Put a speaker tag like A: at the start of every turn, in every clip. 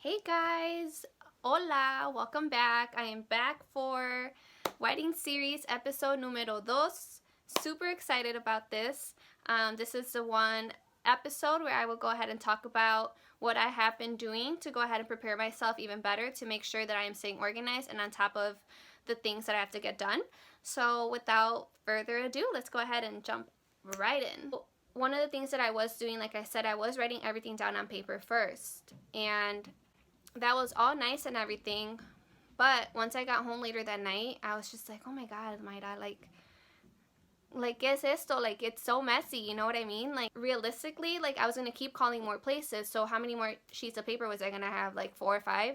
A: Hey guys, hola, welcome back. I am back for wedding series episode numero dos. Super excited about this. This is the one episode where I will go ahead and talk about what I have been doing to go ahead and prepare myself even better to make sure that I am staying organized and on top of the things that I have to get done. So without further ado, let's go ahead and jump right in. One of the things that I was doing, like I said, I was writing everything down on paper first, and that was all nice and everything, but once I got home later that night, I was just like, oh my god, Mayra, ¿qué es esto? Like, it's so messy, you know what I mean? Like, realistically, like, I was gonna keep calling more places, so how many more sheets of paper was I gonna have? Like, 4 or 5?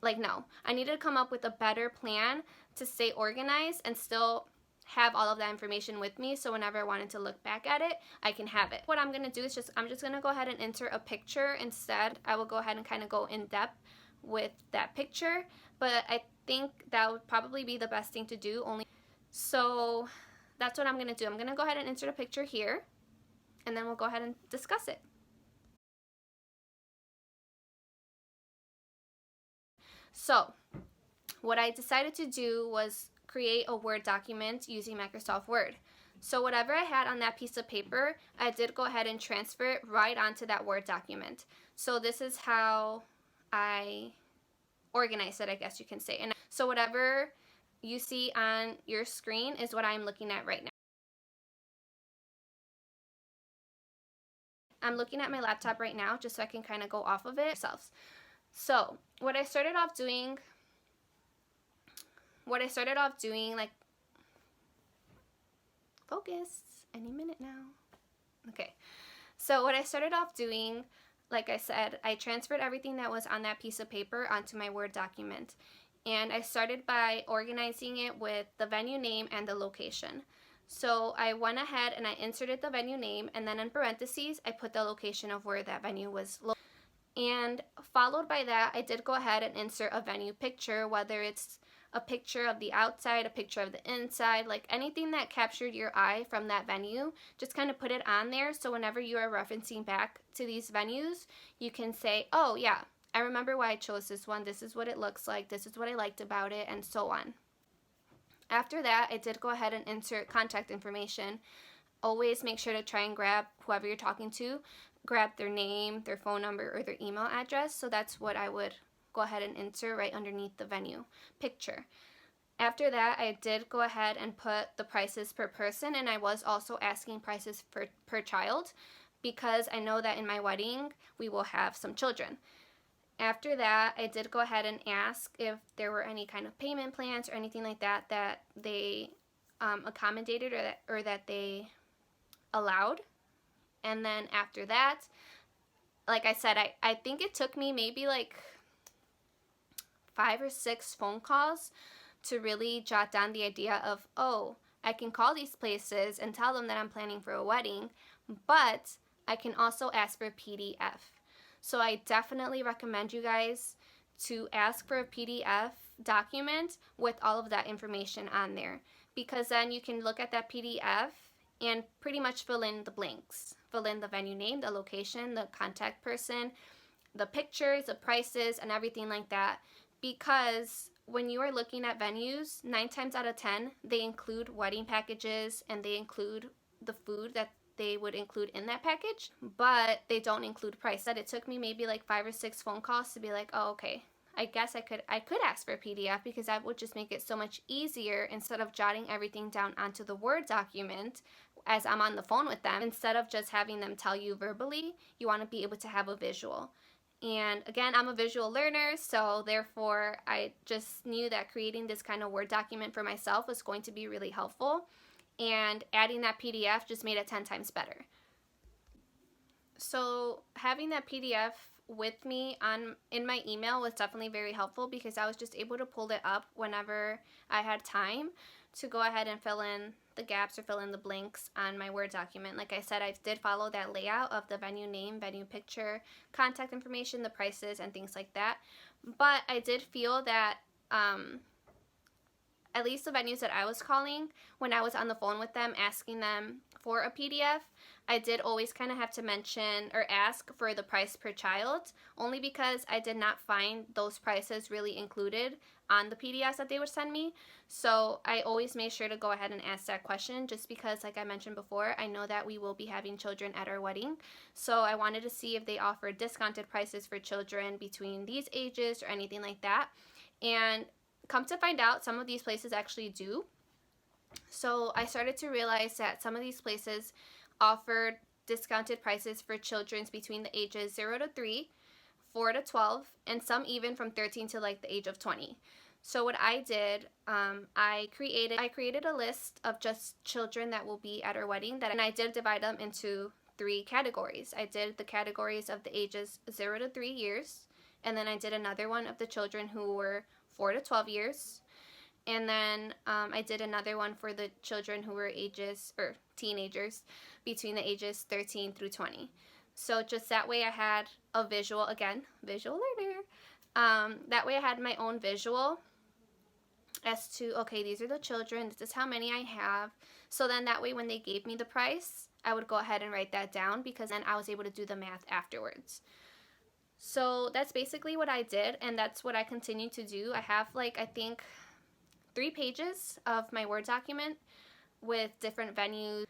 A: Like, no. I needed to come up with a better plan to stay organized and still have all of that information with me, so whenever I wanted to look back at it, I can have it. What I'm gonna do is I'm just gonna go ahead and insert a picture instead. I will go ahead and kind of go in depth with that picture, but I think that would probably be the best thing to do. So that's what I'm gonna do. I'm gonna go ahead and insert a picture here, and then we'll go ahead and discuss it. So what I decided to do was create a Word document using Microsoft Word. So whatever I had on that piece of paper, I did go ahead and transfer it right onto that Word document. So this is how I organize it, I guess you can say. And so whatever you see on your screen is what I'm looking at right now. I'm looking at my laptop right now just so I can kind of go off of it. So what I started off doing, like, focus, any minute now. Okay, so what I started off doing, like I said, I transferred everything that was on that piece of paper onto my Word document. And I started by organizing it with the venue name and the location. So I went ahead and I inserted the venue name, and then in parentheses, I put the location of where that venue was located. And followed by that, I did go ahead and insert a venue picture, whether it's a picture of the outside, a picture of the inside, like anything that captured your eye from that venue, just kind of put it on there, so whenever you are referencing back to these venues, you can say, oh yeah, I remember why I chose this one, this is what it looks like, this is what I liked about it, and so on. After that, I did go ahead and insert contact information. Always make sure to try and grab whoever you're talking to, grab their name, their phone number, or their email address. So that's what I would go ahead and insert right underneath the venue picture. After that, I did go ahead and put the prices per person, and I was also asking prices per child because I know that in my wedding we will have some children. After that, I did go ahead and ask if there were any kind of payment plans or anything like that that they accommodated or that they allowed. And then after that, like I said, I think it took me maybe like 5 or 6 phone calls to really jot down the idea of, oh, I can call these places and tell them that I'm planning for a wedding, but I can also ask for a PDF. So I definitely recommend you guys to ask for a PDF document with all of that information on there, because then you can look at that PDF and pretty much fill in the blanks. Fill in the venue name, the location, the contact person, the pictures, the prices, and everything like that. Because when you are looking at venues, 9 times out of 10, they include wedding packages and they include the food that they would include in that package, but they don't include price. That it took me maybe like 5 or 6 phone calls to be like, oh, okay, I guess I could ask for a PDF, because that would just make it so much easier instead of jotting everything down onto the Word document as I'm on the phone with them. Instead of just having them tell you verbally, you want to be able to have a visual. And again, I'm a visual learner, so therefore I just knew that creating this kind of Word document for myself was going to be really helpful, and adding that PDF just made it 10 times better. So having that PDF with me in my email was definitely very helpful, because I was just able to pull it up whenever I had time to go ahead and fill in the gaps or fill in the blanks on my Word document. Like I said, I did follow that layout of the venue name, venue picture, contact information, the prices, and things like that. But I did feel that at least the venues that I was calling, when I was on the phone with them asking them for a PDF, I did always kind of have to mention or ask for the price per child, only because I did not find those prices really included on the PDFs that they would send me. So I always made sure to go ahead and ask that question, just because, like I mentioned before, I know that we will be having children at our wedding. So I wanted to see if they offered discounted prices for children between these ages or anything like that. And come to find out, some of these places actually do. So I started to realize that some of these places offered discounted prices for children between the ages 0 to 3, 4 to 12, and some even from 13 to like the age of 20. So what I did, I created a list of just children that will be at our wedding, and I did divide them into 3 categories. I did the categories of the ages 0 to 3 years, and then I did another one of the children who were 4 to 12 years. And then I did another one for the children who were teenagers between the ages 13 through 20. So just that way I had a visual, again, visual learner. That way I had my own visual as to, okay, these are the children, this is how many I have. So then that way when they gave me the price, I would go ahead and write that down, because then I was able to do the math afterwards. So that's basically what I did, and that's what I continue to do. I have like, I think, 3 pages of my Word document with different venues.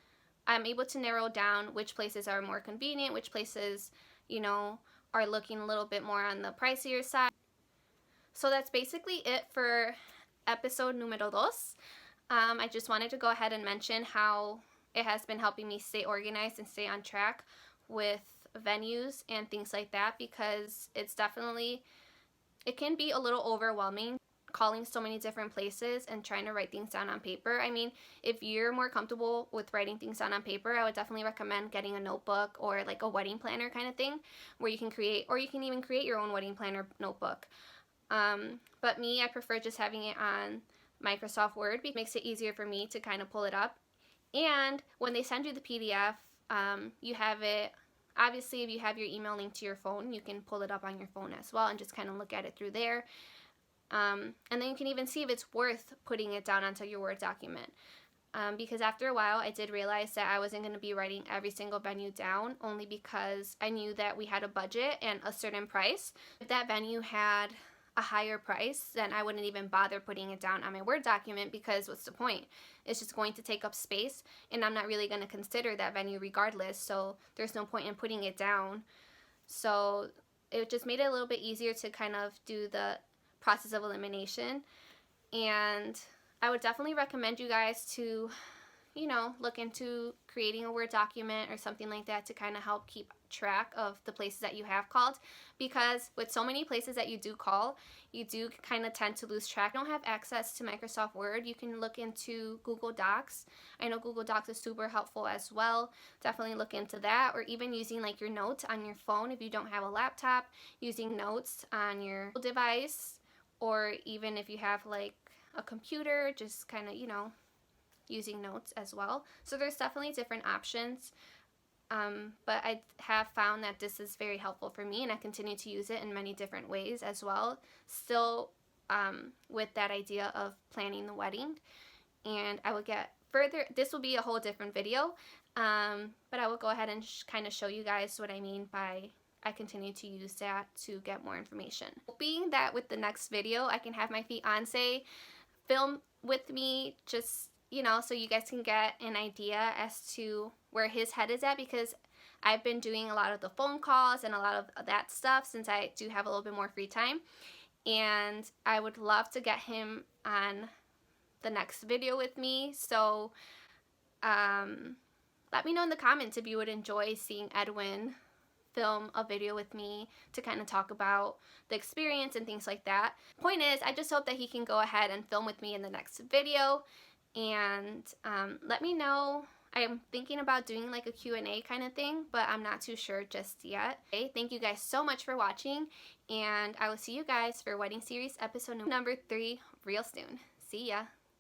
A: I'm able to narrow down which places are more convenient, which places, you know, are looking a little bit more on the pricier side. So that's basically it for episode numero 2. I just wanted to go ahead and mention how it has been helping me stay organized and stay on track with venues and things like that, because it can be a little overwhelming calling so many different places and trying to write things down on paper. I mean, if you're more comfortable with writing things down on paper, I would definitely recommend getting a notebook or like a wedding planner kind of thing, where you can create, or you can even create your own wedding planner notebook. But me, I prefer just having it on Microsoft Word, because it makes it easier for me to kind of pull it up. And when they send you the PDF, you have it, obviously if you have your email linked to your phone, you can pull it up on your phone as well and just kind of look at it through there. And then you can even see if it's worth putting it down onto your Word document. Because after a while, I did realize that I wasn't going to be writing every single venue down, only because I knew that we had a budget and a certain price. If that venue had a higher price, then I wouldn't even bother putting it down on my Word document, because what's the point? It's just going to take up space, and I'm not really going to consider that venue regardless, so there's no point in putting it down. So it just made it a little bit easier to kind of do the process of elimination. And I would definitely recommend you guys to, you know, look into creating a Word document or something like that to kind of help keep track of the places that you have called, because with so many places that you do call, you do kind of tend to lose track. If you don't have access to Microsoft Word, you can look into Google Docs. I know Google Docs is super helpful as well. Definitely look into that, or even using like your notes on your phone if you don't have a laptop, using notes on your device, or even if you have like a computer, just kind of, you know, using notes as well. So there's definitely different options, but I have found that this is very helpful for me, and I continue to use it in many different ways as well, still with that idea of planning the wedding. And I will get further, this will be a whole different video, but I will go ahead and kind of show you guys what I mean by I continue to use that to get more information. Hoping that with the next video I can have my fiance film with me, just, you know, so you guys can get an idea as to where his head is at, because I've been doing a lot of the phone calls and a lot of that stuff since I do have a little bit more free time, and I would love to get him on the next video with me. So let me know in the comments if you would enjoy seeing Edwin film a video with me to kind of talk about the experience and things like that. Point is, I just hope that he can go ahead and film with me in the next video, and let me know. I'm thinking about doing like a Q&A kind of thing, but I'm not too sure just yet. Okay, thank you guys so much for watching, and I will see you guys for Wedding Series episode number 3 real soon. See ya!